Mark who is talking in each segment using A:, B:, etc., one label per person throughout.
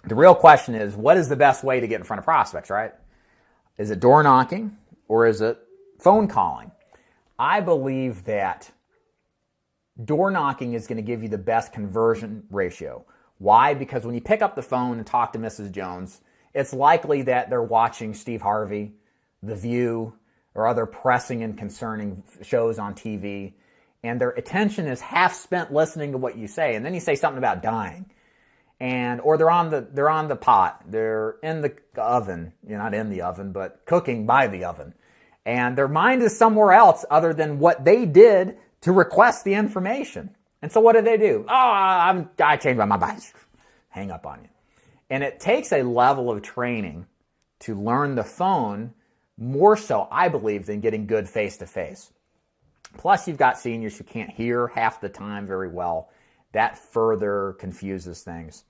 A: The real question is, what is the best way to get in front of prospects, right? Is it door knocking or is it phone calling? I believe that door knocking is going to give you the best conversion ratio. Why? Because when you pick up the phone and talk to Mrs. Jones, it's likely that they're watching Steve Harvey, The View, or other pressing and concerning shows on TV, and their attention is half spent listening to what you say, and then you say something about dying, or they're on the pot, they're in the oven, you're not in the oven, but cooking by the oven, and their mind is somewhere else other than what they did to request the information. And so what do? Oh, I changed my mind. Hang up on you. And it takes a level of training to learn the phone more so, I believe, than getting good face-to-face. Plus, you've got seniors who can't hear half the time very well. That further confuses things.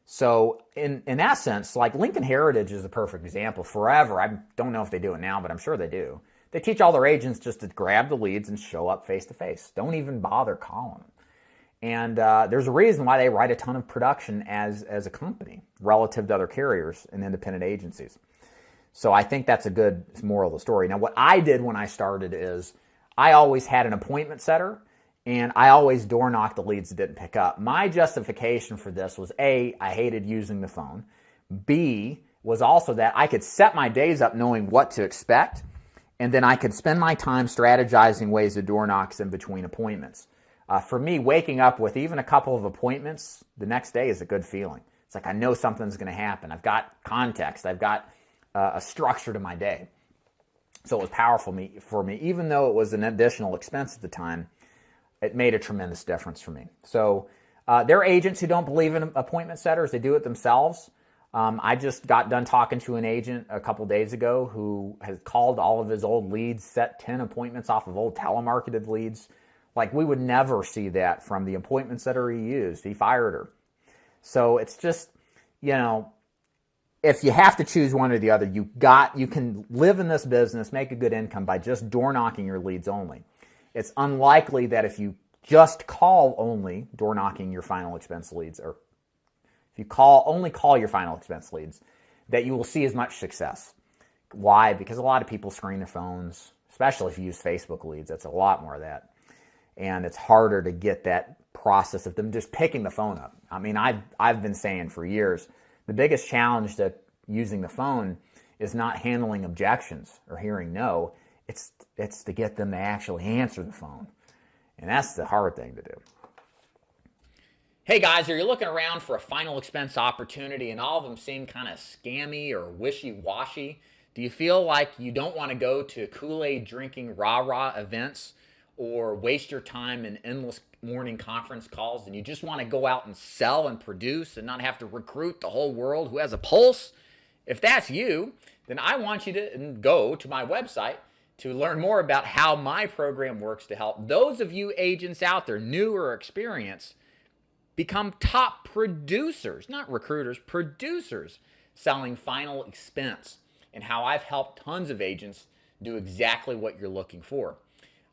A: So in essence, like Lincoln Heritage is a perfect example. Forever, I don't know if they do it now, but I'm sure they do. They teach all their agents just to grab the leads and show up face-to-face. Don't even bother calling them. And there's a reason why they write a ton of production as a company relative to other carriers and independent agencies. So I think that's a good moral of the story. Now, what I did when I started is I always had an appointment setter, and I always door knocked the leads that didn't pick up. My justification for this was A, I hated using the phone. B, was also that I could set my days up knowing what to expect, and then I could spend my time strategizing ways to door knocks in between appointments. For me, waking up with even a couple of appointments the next day is a good feeling. It's like I know something's going to happen. I've got context. I've got a structure to my day. So it was powerful for me. Even though it was an additional expense at the time, it made a tremendous difference for me. So there are agents who don't believe in appointment setters. They do it themselves. I just got done talking to an agent a couple days ago who has called all of his old leads, set 10 appointments off of old telemarketed leads. Like, we would never see that from the appointment setter he used. He fired her. So it's just, if you have to choose one or the other, you can live in this business, make a good income by just door knocking your leads only. It's unlikely that if you just call only, door knocking your final expense leads, or if you only call your final expense leads, that you will see as much success. Why? Because a lot of people screen their phones, especially if you use Facebook leads. That's a lot more of that. And it's harder to get that process of them just picking the phone up. I mean, I've been saying for years, the biggest challenge to using the phone is not handling objections or hearing no. It's to get them to actually answer the phone. And that's the hard thing to do. Hey guys, are you looking around for a final expense opportunity and all of them seem kind of scammy or wishy-washy? Do you feel like you don't want to go to Kool-Aid drinking rah-rah events or waste your time in endless morning conference calls, and you just want to go out and sell and produce and not have to recruit the whole world who has a pulse? If that's you, then I want you to go to my website to learn more about how my program works to help those of you agents out there, new or experienced, become top producers, not recruiters, producers, selling final expense, and how I've helped tons of agents do exactly what you're looking for.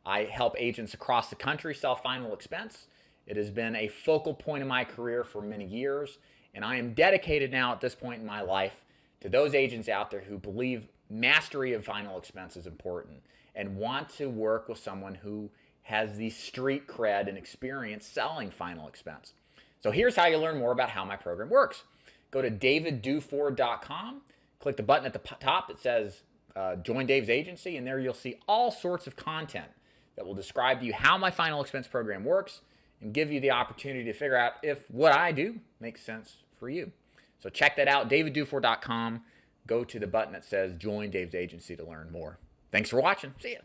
A: I help agents across the country sell final expense. It has been a focal point of my career for many years, and I am dedicated now at this point in my life to those agents out there who believe mastery of final expense is important and want to work with someone who has the street cred and experience selling final expense. So here's how you learn more about how my program works. Go to davidduford.com, click the button at the top that says Join Dave's Agency, and there you'll see all sorts of content that will describe to you how my final expense program works and give you the opportunity to figure out if what I do makes sense for you. So check that out, davidduford.com. Go to the button that says Join Dave's Agency to learn more. Thanks for watching. See ya.